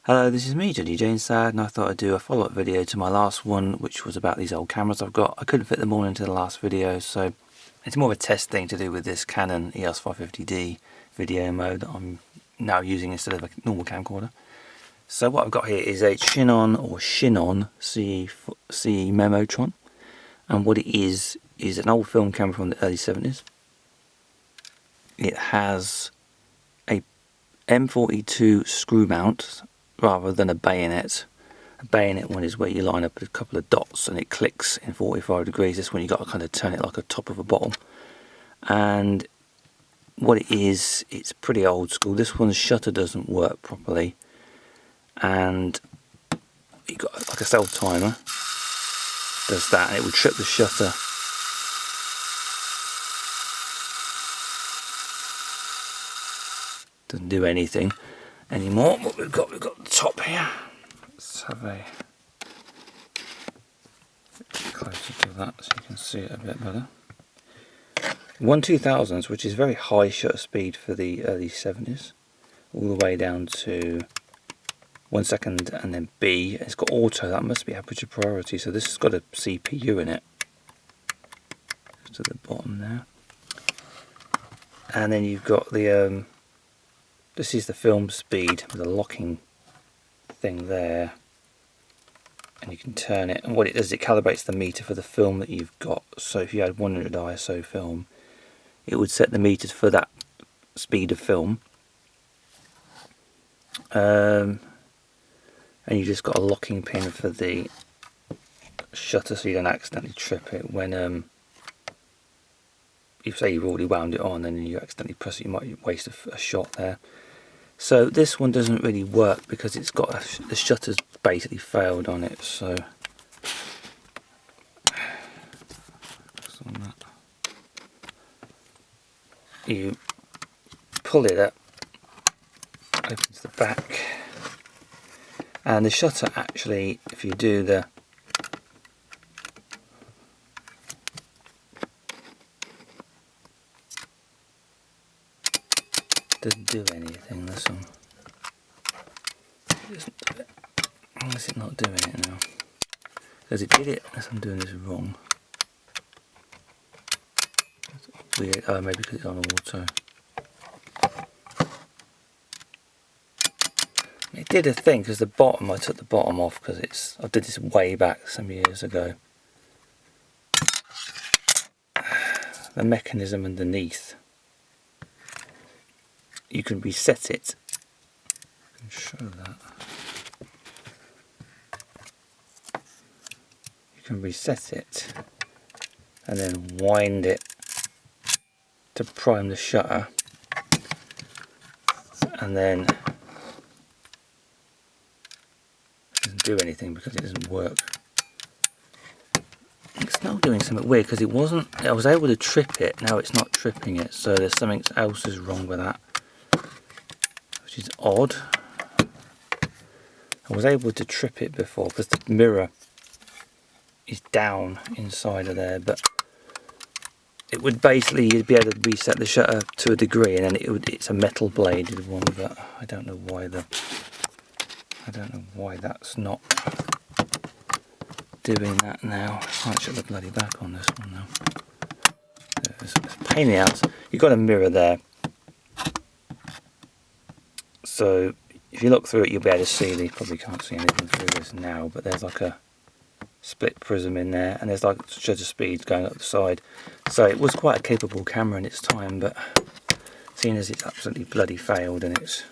Hello, this is me, Johnny Janesad, and I thought I'd do a follow-up video to my last one, which was about these old cameras I've got. I couldn't fit them all into the last video, so it's more of a test thing to do with this Canon EOS 550D video mode that I'm now using instead of a normal camcorder. So what I've got here is a Chinon or Chinon CE Memotron, and what it is an old film camera from the early 70s. It has a M42 screw mount rather than a bayonet. A bayonet one is where you line up a couple of dots and it clicks in 45 degrees. This one you got to kind of turn it like a top of a bottle. And what it is, it's pretty old school. This one's shutter doesn't work properly, and you got like a self timer does that, and it will trip the shutter. Doesn't do anything anymore. What we've got the top here. Let's have a bit closer to that so you can see it a bit better. 1/2000, which is very high shutter speed for the early 70s, all the way down to 1 second and then B. It's got auto, that must be aperture priority, so this has got a CPU in it. To the bottom there. And then you've got the this is the film speed with a locking thing there, and you can turn it, and what it does, it calibrates the meter for the film that you've got. So if you had 100 ISO film, it would set the meters for that speed of film. And you just got a locking pin for the shutter so you don't accidentally trip it when you say you've already wound it on and then you accidentally press it, you might waste a shot there. So this one doesn't really work because it's got the shutter's basically failed on it. So you pull it up, opens the back, and the shutter actually, if you do the doesn't do anything, this one. It doesn't do it. Why is it not doing it now? Because it did it, unless I'm doing this wrong. That's weird. Oh, maybe because it's on auto. It did a thing, because the bottom, I took the bottom off because I did this way back some years ago. The mechanism underneath, you can reset it. I can show that. You can reset it and then wind it to prime the shutter, and then it doesn't do anything because it doesn't work. It's now doing something weird because it wasn't. I was able to trip it. Now it's not tripping it. So there's something else is wrong with that, which is odd. I was able to trip it before because the mirror is down inside of there, but it would basically, you'd be able to reset the shutter to a degree, and then it's a metal bladed one, but I don't know why that's not doing that now. I can't shut the bloody back on this one now. It's a pain in the ass. You've got a mirror there, so if you look through it you'll be able to see, you probably can't see anything through this now, but there's like a split prism in there, and there's like shutter speeds going up the side. So it was quite a capable camera in its time, but seeing as it's absolutely bloody failed, and it's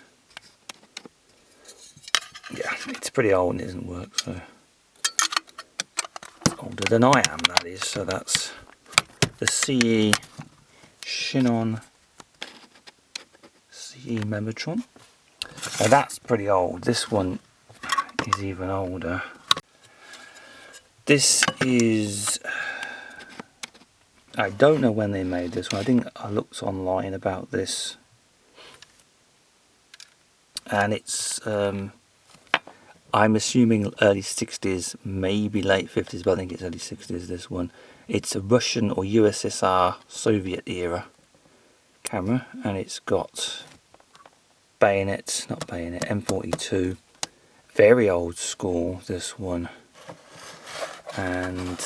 pretty old and it doesn't work, so it's older than I am, that is. So that's the Chinon CE Memotron. Now that's pretty old. This one is even older. This is, I don't know when they made this one. I looked online about this, and it's I'm assuming early 60s, maybe late 50s, but I think it's early 60s, this one. It's a Russian or USSR Soviet era camera, and it's got bayonet, not bayonet, M42, very old school, this one. And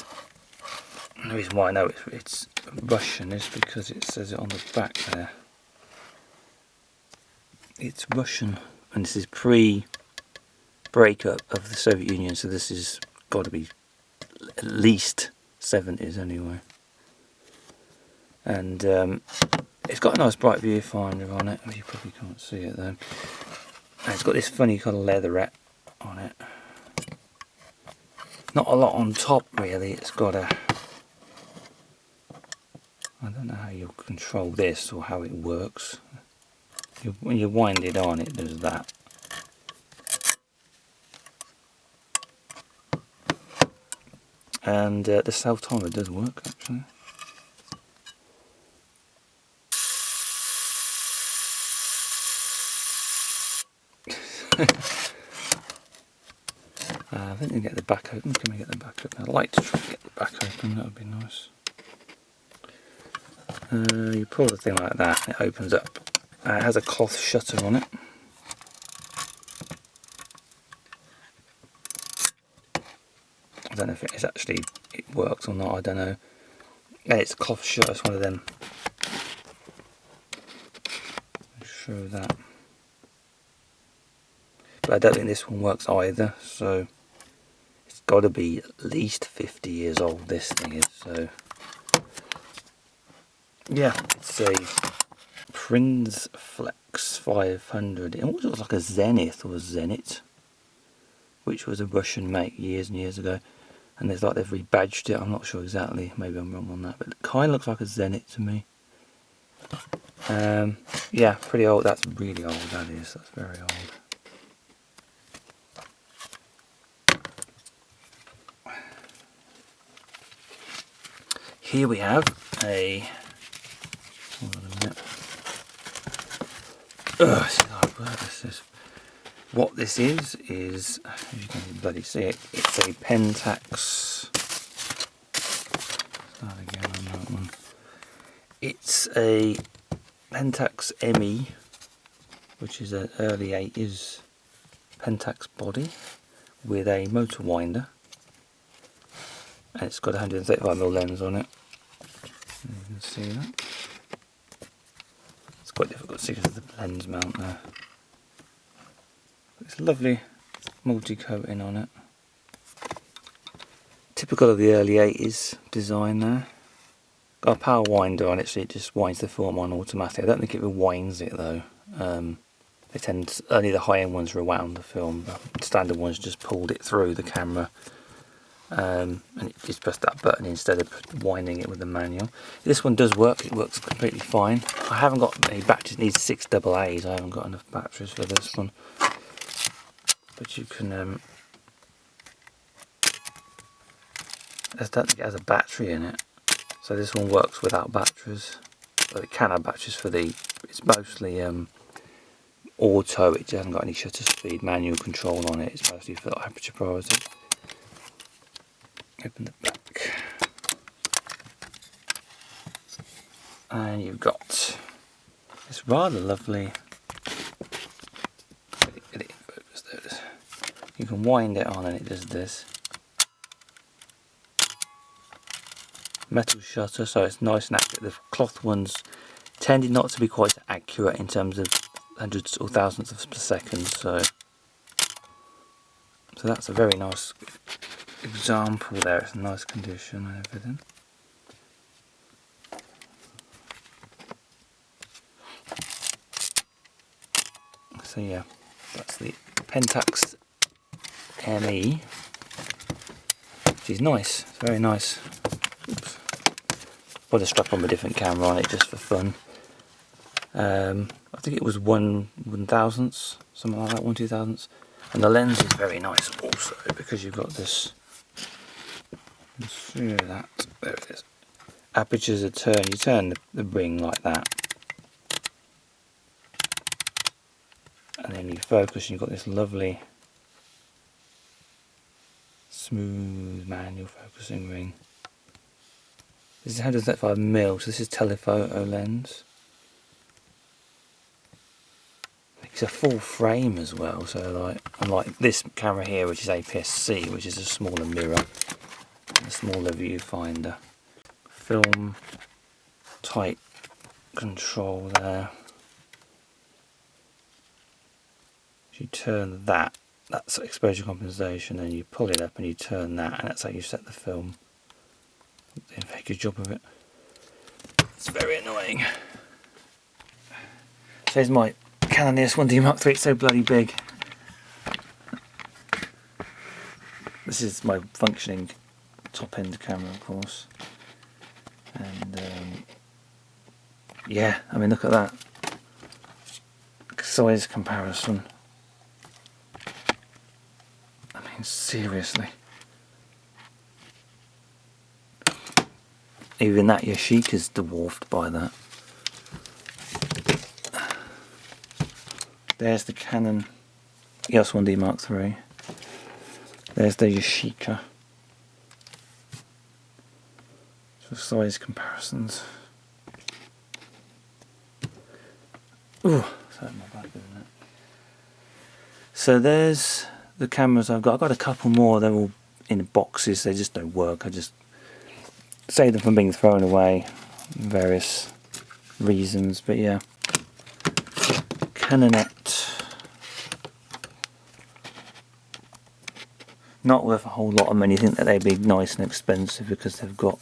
the reason why I know it's Russian is because it says it on the back there. It's Russian, and this is pre-breakup of the Soviet Union, so this has got to be at least 70s anyway. And it's got a nice bright viewfinder on it. Oh, you probably can't see it though. And it's got this funny kind of leatherette on it. Not a lot on top really. It's got a... I don't know how you control this or how it works. When you wind it on, it does that. And the self-timer does work actually. I think we can get the back open. Can we get the back open? I'd like to try and get the back open, that would be nice. You pull the thing like that, it opens up. It has a cloth shutter on it. I don't know if it works or not, I don't know. Yeah, it's a cloth shutter, it's one of them. I'll show that. But I don't think this one works either, so it's got to be at least 50 years old, this thing is. So yeah, it's a Prinz Flex 500. It almost looks like a Zenith or a Zenit, which was a Russian make years and years ago. And there's like they've rebadged it. I'm not sure exactly. Maybe I'm wrong on that, but it kind of looks like a Zenit to me. Yeah, pretty old. That's really old. That is. That's very old. Here we have a... Hold on a minute. What this is, as you can bloody see it, it's a Pentax. Start again on that one. It's a Pentax ME, which is an early 80s Pentax body with a motor winder, and it's got a 135mm lens on it. You can see that. It's quite difficult to see because of the lens mount there. It's lovely multi-coating on it. Typical of the early 80s design there. Got a power winder on it, so it just winds the film on automatic. I don't think it rewinds it though. They tend only the high-end ones rewound the film. The standard ones just pulled it through the camera. And it just pressed that button instead of winding it with the manual. This one does work, it works completely fine. I haven't got any batteries, it needs 6 AA's, I haven't got enough batteries for this one. But you can, I don't think it has a battery in it. So this one works without batteries. But it can have batteries for the, it's mostly auto, it hasn't got any shutter speed, manual control on it, it's mostly for aperture priority. Open the back, and you've got this rather lovely, get it in focus, there it is. You can wind it on and it does this. Metal shutter, so it's nice and accurate. The cloth ones tended not to be quite accurate in terms of hundreds or thousandths of per second, so that's a very nice example there. It's in nice condition and everything. So yeah, that's the Pentax ME, which is nice. It's very nice. Oops. Put a strap on a different camera on it just for fun. I think it was 1/1000th, something like that, 1/2000th. And the lens is very nice also because you've got this. You can see that. There it is. Apertures are turned. You turn the ring like that, and then you focus. And you've got this lovely, smooth manual focusing ring. This is 135mm, so this is telephoto lens. It's a full frame as well, so like unlike this camera here, which is APS-C, which is a smaller mirror, and a smaller viewfinder. Film tight control there. If you turn that, that's exposure compensation, and you pull it up and you turn that, and that's how you set the film. They did a very good job of it. It's very annoying. So here's my Canon EOS 1D Mark III. It's so bloody big. This is my functioning top end camera, of course. And yeah, I mean, look at that size comparison. I mean, seriously. Even that Yashica's dwarfed by that. There's the Canon EOS 1D Mark III. There's the Yashica. For size comparisons. Ooh, sorry, my back, isn't it? So there's the cameras I've got. I've got a couple more. They're all in boxes. They just don't work. I just save them from being thrown away. Various reasons, but yeah. Canonette. Not worth a whole lot of money. I think that they'd be nice and expensive because they've got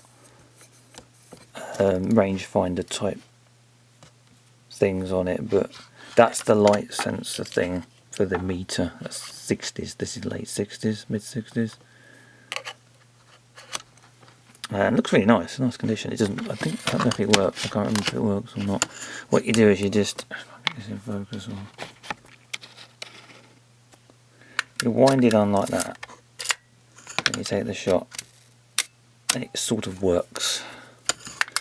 rangefinder type things on it, but that's the light sensor thing for the meter. That's 60s. This is late 60s, mid 60s. And it looks really nice, nice condition. It doesn't. I don't know if it works. I can't remember if it works or not. What you do is you just get this in focus, or you wind it on like that, and you take the shot, and it sort of works.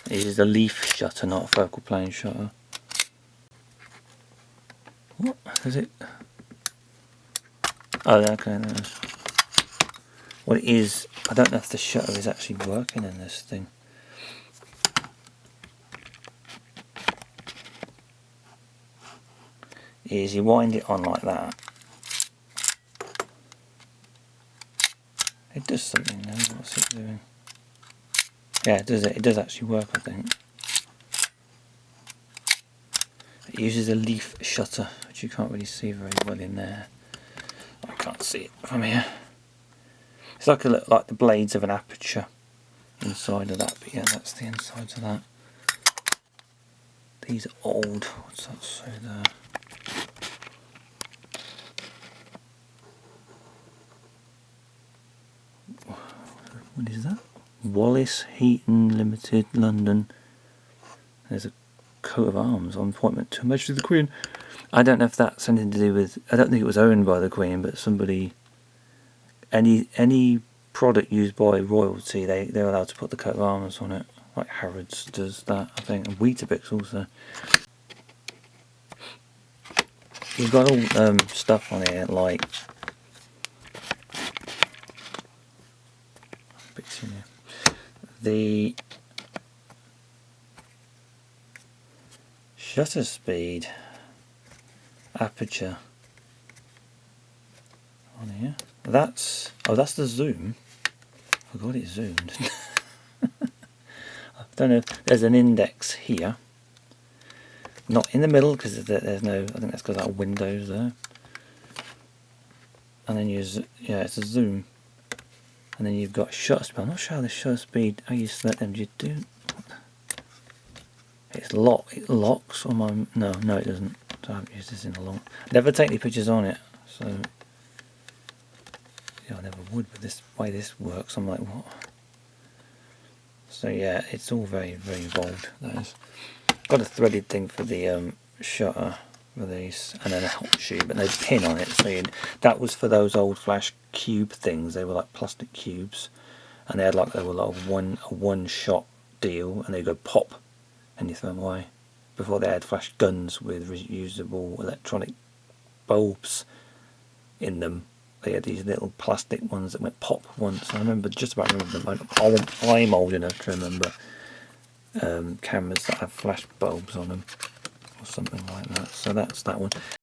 It is a leaf shutter, not a focal plane shutter. What is it? Oh, okay. No. What it is, I don't know if the shutter is actually working in this thing. Is you wind it on like that. It does something now. What's it doing? Yeah, it does. It does actually work, I think. It uses a leaf shutter, which you can't really see very well in there. I can't see it from here. It's like like the blades of an aperture inside of that, but yeah, that's the insides of that. These are old. What's that say there? What is that? Wallace Heaton Limited, London. There's a coat of arms on appointment to Her Majesty the Queen. I don't know if that's something to do with. I don't think it was owned by the Queen, but somebody. Any product used by royalty, they're allowed to put the coat of arms on it. Like Harrods does that, I think, and Weetabix also. You've got all stuff on here like the shutter speed, aperture on here. That's the zoom. I forgot it zoomed. I don't know. There's an index here, not in the middle because there's no. I think that's because that Windows there. And then yeah, it's a zoom. And then you've got shutter speed. I'm not sure how the shutter speed. How you select them? Do you do? It locks on my. No, it doesn't. So I haven't used this in a long. I never take any pictures on it, so yeah, I never would. But this way this works, I'm like, what? So yeah, it's all very, very involved. That is. Got a threaded thing for the shutter for these, and then a hot shoe, but no pin on it. So that was for those old flash cube things. They were like plastic cubes, and they were like a one shot deal, and they go pop, and you throw them away. Before they had flash guns with reusable electronic bulbs in them, they had these little plastic ones that went pop once. I remember just about remember them. I'm old enough to remember cameras that have flash bulbs on them or something like that. So that's that one.